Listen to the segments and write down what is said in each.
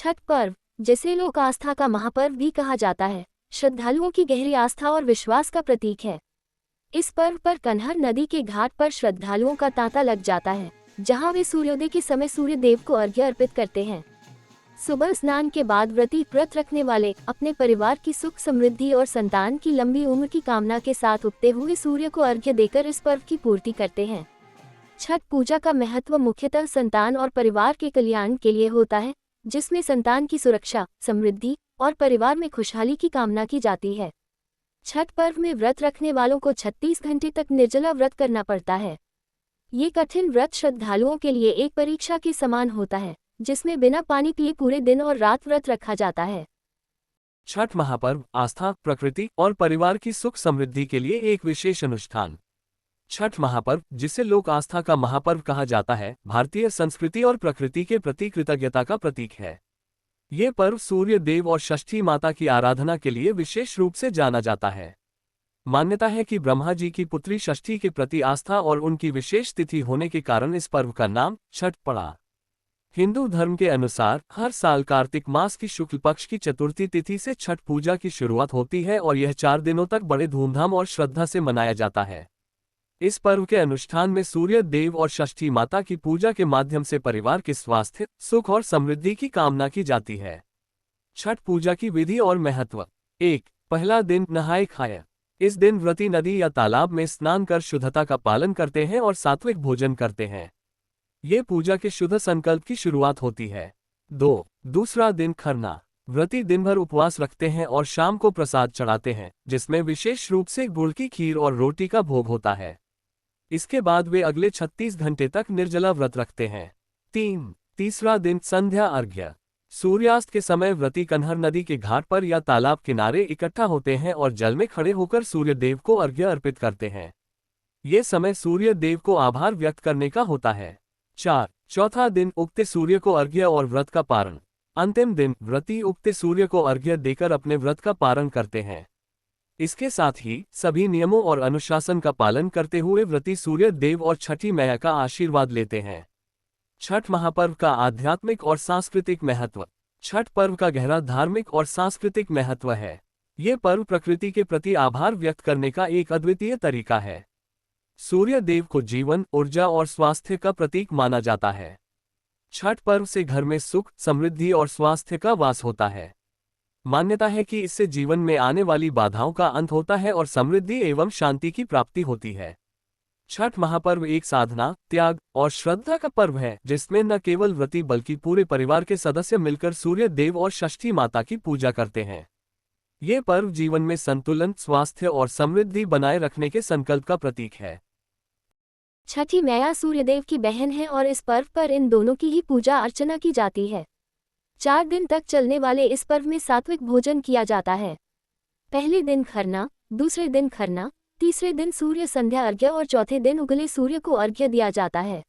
छठ पर्व, जिसे लोक आस्था का महापर्व भी कहा जाता है, श्रद्धालुओं की गहरी आस्था और विश्वास का प्रतीक है। इस पर्व पर कन्हर नदी के घाट पर श्रद्धालुओं का तांता लग जाता है, जहां वे सूर्योदय के समय सूर्य देव को अर्घ्य अर्पित करते हैं। सुबह स्नान के बाद व्रत रखने वाले अपने परिवार की सुख समृद्धि और संतान की लंबी उम्र की कामना के साथ उगते हुए सूर्य को अर्घ्य देकर इस पर्व की पूर्ति करते हैं। छठ पूजा का महत्व मुख्यतः संतान और परिवार के कल्याण के लिए होता है, जिसमें संतान की सुरक्षा, समृद्धि और परिवार में खुशहाली की कामना की जाती है। छठ पर्व में व्रत रखने वालों को 36 घंटे तक निर्जला व्रत करना पड़ता है। ये कठिन व्रत श्रद्धालुओं के लिए एक परीक्षा के समान होता है, जिसमें बिना पानी पिए पूरे दिन और रात व्रत रखा जाता है। छठ महापर्व आस्था, प्रकृति और परिवार की सुख समृद्धि के लिए एक विशेष अनुष्ठान। छठ महापर्व, जिसे लोक आस्था का महापर्व कहा जाता है, भारतीय संस्कृति और प्रकृति के प्रति कृतज्ञता का प्रतीक है। ये पर्व सूर्य देव और षष्ठी माता की आराधना के लिए विशेष रूप से जाना जाता है। मान्यता है कि ब्रह्मा जी की पुत्री षष्ठी के प्रति आस्था और उनकी विशेष तिथि होने के कारण इस पर्व का नाम छठ पड़ा। हिंदू धर्म के अनुसार हर साल कार्तिक मास की शुक्ल पक्ष की चतुर्थी तिथि से छठ पूजा की शुरुआत होती है और यह 4 दिनों तक बड़े धूमधाम और श्रद्धा से मनाया जाता है। इस पर्व के अनुष्ठान में सूर्य देव और षष्ठी माता की पूजा के माध्यम से परिवार के स्वास्थ्य, सुख और समृद्धि की कामना की जाती है। छठ पूजा की विधि और महत्व। 1. पहला दिन नहाय खाय। इस दिन व्रती नदी या तालाब में स्नान कर शुद्धता का पालन करते हैं और सात्विक भोजन करते हैं। ये पूजा के शुद्ध संकल्प की शुरुआत होती है। 2. दूसरा दिन खरना। व्रती दिन भर उपवास रखते हैं और शाम को प्रसाद चढ़ाते हैं, जिसमें विशेष रूप से गुड़ की खीर और रोटी का भोग होता है। इसके बाद वे अगले 36 घंटे तक निर्जला व्रत रखते हैं। 3. तीसरा दिन संध्या अर्घ्य। सूर्यास्त के समय व्रती कन्हर नदी के घाट पर या तालाब किनारे इकट्ठा होते हैं और जल में खड़े होकर सूर्य देव को अर्घ्य अर्पित करते हैं। ये समय सूर्य देव को आभार व्यक्त करने का होता है। 4. चौथा दिन उगते सूर्य को अर्घ्य और व्रत का पारण। अंतिम दिन व्रती उगते सूर्य को अर्घ्य देकर अपने व्रत का पारण करते हैं। इसके साथ ही सभी नियमों और अनुशासन का पालन करते हुए व्रती सूर्य देव और छठी मैया का आशीर्वाद लेते हैं। छठ महापर्व का आध्यात्मिक और सांस्कृतिक महत्व। छठ पर्व का गहरा धार्मिक और सांस्कृतिक महत्व है। ये पर्व प्रकृति के प्रति आभार व्यक्त करने का एक अद्वितीय तरीका है। सूर्य देव को जीवन, ऊर्जा और स्वास्थ्य का प्रतीक माना जाता है। छठ पर्व से घर में सुख, समृद्धि और स्वास्थ्य का वास होता है। मान्यता है कि इससे जीवन में आने वाली बाधाओं का अंत होता है और समृद्धि एवं शांति की प्राप्ति होती है। छठ महापर्व एक साधना, त्याग और श्रद्धा का पर्व है, जिसमें न केवल व्रती बल्कि पूरे परिवार के सदस्य मिलकर सूर्य देव और षष्ठी माता की पूजा करते हैं। ये पर्व जीवन में संतुलन, स्वास्थ्य और समृद्धि बनाए रखने के संकल्प का प्रतीक है। छठी मैया सूर्यदेव की बहन है और इस पर्व पर इन दोनों की ही पूजा अर्चना की जाती है। 4 दिन तक चलने वाले इस पर्व में सात्विक भोजन किया जाता है। पहले दिन खरना, दूसरे दिन खरना, तीसरे दिन सूर्य संध्या अर्घ्य और चौथे दिन उगले सूर्य को अर्घ्य दिया जाता है।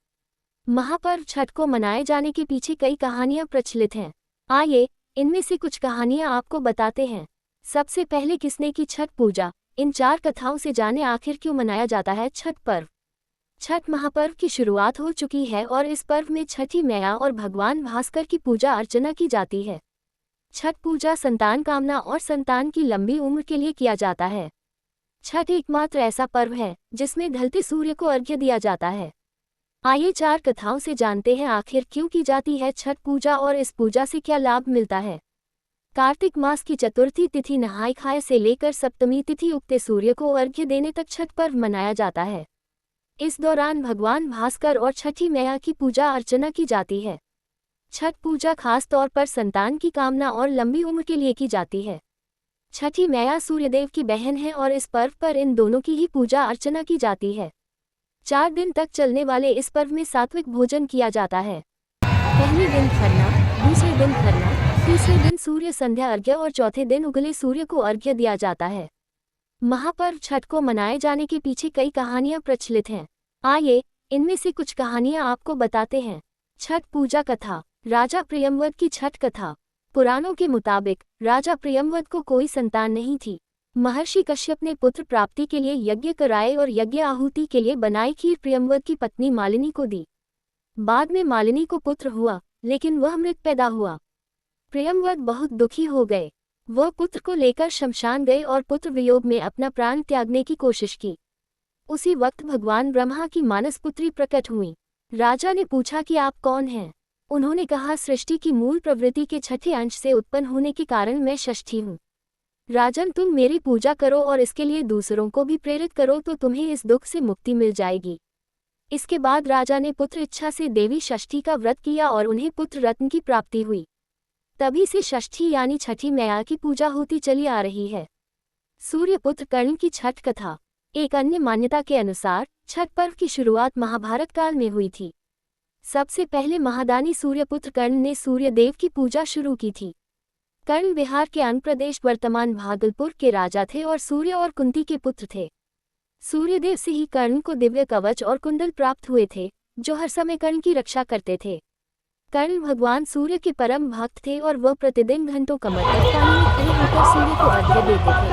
महापर्व छठ को मनाए जाने के पीछे कई कहानियां प्रचलित हैं। आइए इनमें से कुछ कहानियां आपको बताते हैं। सबसे पहले किसने की छठ पूजा। इन 4 कथाओं से जाने आखिर क्यों मनाया जाता है छठ पर्व। छठ महापर्व की शुरुआत हो चुकी है और इस पर्व में छठी मैया और भगवान भास्कर की पूजा अर्चना की जाती है। छठ पूजा संतान कामना और संतान की लंबी उम्र के लिए किया जाता है। छठ एकमात्र ऐसा पर्व है जिसमें ढलते सूर्य को अर्घ्य दिया जाता है। आइए 4 कथाओं से जानते हैं आखिर क्यों की जाती है छठ पूजा और इस पूजा से क्या लाभ मिलता है। कार्तिक मास की चतुर्थी तिथि नहाय खाय से लेकर सप्तमी तिथि उगते सूर्य को अर्घ्य देने तक छठ पर्व मनाया जाता है। इस दौरान भगवान भास्कर और छठी मैया की पूजा अर्चना की जाती है। छठ पूजा खास तौर पर संतान की कामना और लंबी उम्र के लिए की जाती है। छठी मैया सूर्यदेव की बहन है और इस पर्व पर इन दोनों की ही पूजा अर्चना की जाती है। 4 दिन तक चलने वाले इस पर्व में सात्विक भोजन किया जाता है। पहले दिन खरना, दूसरे दिन खरना, तीसरे दिन सूर्य संध्या अर्घ्य और चौथे दिन उगले सूर्य को अर्घ्य दिया जाता है। महापर्व छठ को मनाए जाने के पीछे कई कहानियां प्रचलित हैं। आइए इनमें से कुछ कहानियां आपको बताते हैं। छठ पूजा कथा। राजा प्रियंवद की छठ कथा। पुराणों के मुताबिक राजा प्रियंवद को कोई संतान नहीं थी। महर्षि कश्यप ने पुत्र प्राप्ति के लिए यज्ञ कराए और यज्ञ आहुति के लिए बनाई खीर प्रियंवद की पत्नी मालिनी को दी। बाद में मालिनी को पुत्र हुआ, लेकिन वह मृत पैदा हुआ। प्रियंवद बहुत दुखी हो गए। वह पुत्र को लेकर शमशान गए और पुत्र वियोग में अपना प्राण त्यागने की कोशिश की। उसी वक्त भगवान ब्रह्मा की मानस पुत्री प्रकट हुई। राजा ने पूछा कि आप कौन हैं? उन्होंने कहा, सृष्टि की मूल प्रवृत्ति के छठे अंश से उत्पन्न होने के कारण मैं षष्ठी हूँ। राजन, तुम मेरी पूजा करो और इसके लिए दूसरों को भी प्रेरित करो तो तुम्हें इस दुख से मुक्ति मिल जाएगी। इसके बाद राजा ने पुत्र इच्छा से देवी षष्ठी का व्रत किया और उन्हें पुत्र रत्न की प्राप्ति हुई। तभी से षष्ठी यानी छठी मैया की पूजा होती चली आ रही है। सूर्य पुत्र कर्ण की छठ कथा। एक अन्य मान्यता के अनुसार छठ पर्व की शुरुआत महाभारत काल में हुई थी। सबसे पहले महादानी सूर्यपुत्र कर्ण ने सूर्य देव की पूजा शुरू की थी। कर्ण बिहार के आंध्र प्रदेश वर्तमान भागलपुर के राजा थे और सूर्य और कुंती के पुत्र थे। सूर्यदेव से ही कर्ण को दिव्य कवच और कुंडल प्राप्त हुए थे, जो हर समय कर्ण की रक्षा करते थे। कर्ण भगवान सूर्य के परम भक्त थे और वह प्रतिदिन घंटों कमर तक पानी में खड़े होकर सूर्य को अर्घ्य देते थे।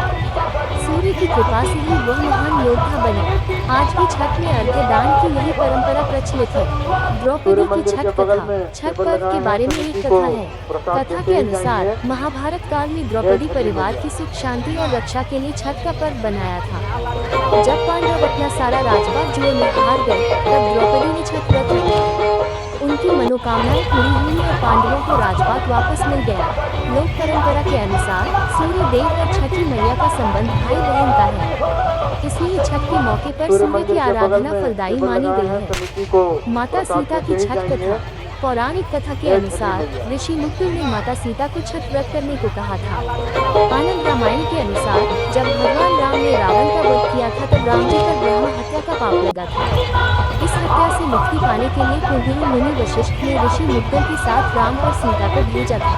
सूर्य की कृपा से ही वह महान योद्धा बने। आज भी छठ में अर्घ्य दान की यही परंपरा प्रचलित है। द्रौपदी की छठ कथा। छठ पर्व के बारे में एक कथा है। कथा के अनुसार महाभारत काल में द्रौपदी परिवार की सुख शांति और रक्षा के लिए छठ का पर्व बनाया था। जब पांडव अपना सारा राजपाट जुए में हार गए, तब द्रौपदी ने छठ व्रत रखा। उनकी मनोकामनाएं पूरी हुई और पांडवों को राजपाट वापस मिल गया। लोक परंपरा के अनुसार सूर्य देव और छठी मैया का संबंध भाई बहन का है, इसलिए छठ के मौके पर सूर्य की आराधना फलदायी मानी गई है। माता सीता की छठ कथा। पौराणिक कथा के अनुसार ऋषि मुकुल ने माता सीता को छठ व्रत करने को कहा था। आनंद रामायण के अनुसार जब भगवान राम ने रावण का वध किया था, तब राम जी पर ब्रह्म हत्या का पाप लगा था। इस हत्या से मुक्ति पाने के लिए कुलगुरु मुनि वशिष्ठ ने ऋषि मुकुल के साथ राम और सीता को भेजा था।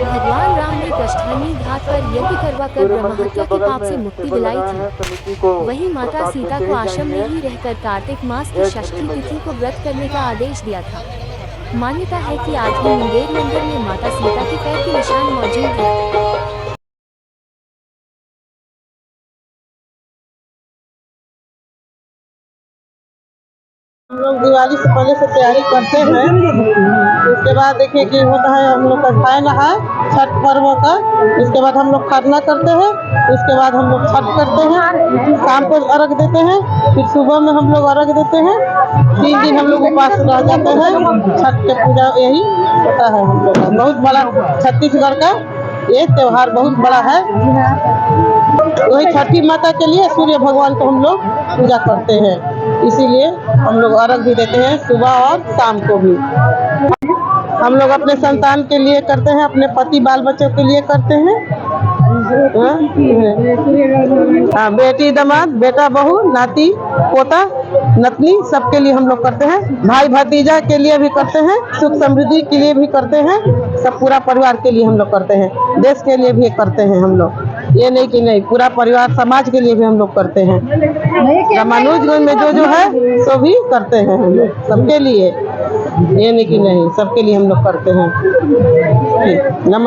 भगवान राम ने कष्टहरणी घाट पर यज्ञ करवाकर ब्रह्म हत्या के पाप से मुक्ति दिलाई थी। वहीं माता सीता को आश्रम में ही रहकर कार्तिक मास की षष्ठी तिथि को व्रत करने का आदेश दिया था। मान्यता है कि आज भी मुंगेर मंदिर में माता सीता के पैर के निशान मौजूद हैं। हम लोग दिवाली से पहले से तैयारी करते हैं। उसके बाद देखिए कि होता है हम लोग का खाए नहाए छठ पर्व का। इसके बाद हम लोग खरना करते हैं। उसके बाद हम लोग छठ करते हैं। शाम को अर्घ देते हैं, फिर सुबह में हम लोग अर्घ देते हैं। 3 दिन हम लोग उपास रह जाते हैं। छठ के पूजा यही होता है हम लोग का। बहुत बड़ा छत्तीसगढ़ का ये त्योहार बहुत बड़ा है। वही छठी माता के लिए सूर्य भगवान को हम लोग पूजा करते हैं, इसीलिए हम लोग अर्घ भी देते हैं सुबह और शाम को भी। हम लोग अपने संतान के लिए करते हैं, अपने पति बाल बच्चों के लिए करते हैं। हाँ, बेटी दामाद, बेटा बहू, नाती पोता नतनी सबके लिए हम लोग करते हैं। भाई भतीजा के लिए भी करते हैं, सुख समृद्धि के लिए भी करते हैं। सब पूरा परिवार के लिए हम लोग करते हैं। देश के लिए भी करते हैं हम लोग, ये नहीं कि नहीं, पूरा परिवार समाज के लिए भी हम लोग करते हैं। रामानुजगंज में जो है सो भी करते हैं हम लोग, सबके लिए, ये नहीं कि नहीं, सबके लिए हम लोग करते हैं। नमस्कार।